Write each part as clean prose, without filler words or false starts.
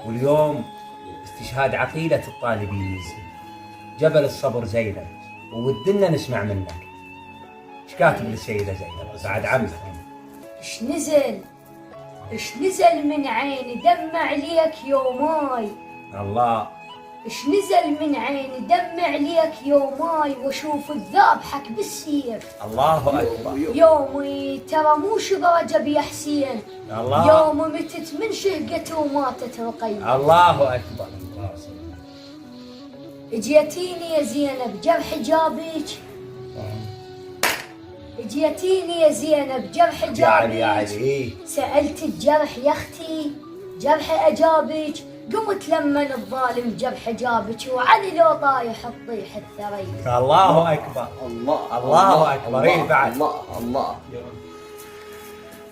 واليوم استشهاد عقيلة الطالبين، جبل الصبر زينب، ودنا نسمع منك ايش كاتب للسيدة زينب بعد عمك. ايش نزل من عيني دمع ليك يوماي. الله. ايش نزل من عيني دمع ليك يوماي، واشوف الذابحك بالسير. الله اكبر. يومي ترى مو شغاجب يا حسين. الله. يوم متت من شهقته وماتت رقية. الله اكبر. اجيتيني يا زينب جرح جابك. اجيتيني يا زينب جرح جابك. يا علي. سألت الجرح يا اختي جرح اجابك. قمت لمن الظالم جرح جابك، وعلي لو طايح تطيح الثريا. الله اكبر. الله اكبر. بعد الله.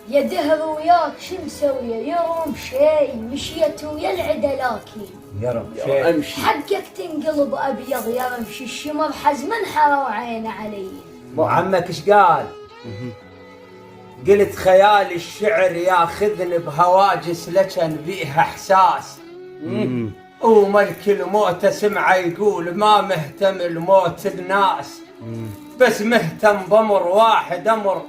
يا دهر وياك شو مسويه؟ يوم شي مشيت ويا العدلاكي. يا رب شيء امشي حقك تنقلب ابيض يا رمشي، الشمر حزما حرى عينه علي. عمك ايش قال؟ قلت خيال الشعر ياخذني بهواجس لجن بيها احساس، وملك الموت سمعه يقول ما مهتم الموت الناس، بس مهتم بامر واحد، امر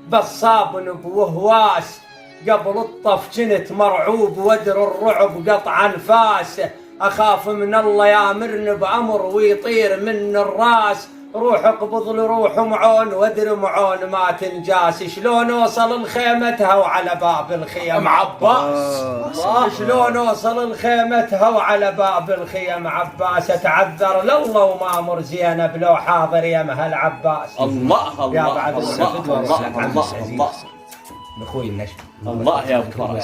بصاب وهواس. قبل الطف كنت مرعوب وادر الرعب قطع انفاس، اخاف من الله يامرني بامر ويطير من الراس. روح اقبض لروح معون وادر معون ما تنجاس. شلون اوصل الخيمتها وعلى باب الخيم عباس؟ شلون اوصل الخيمتها وعلى باب الخيم عباس؟ اتعذر لله وما امر زينب لو حاضر يمها العباس. الله يا بعد الله الله الله اخوي النشم. الله يا ابو فرج.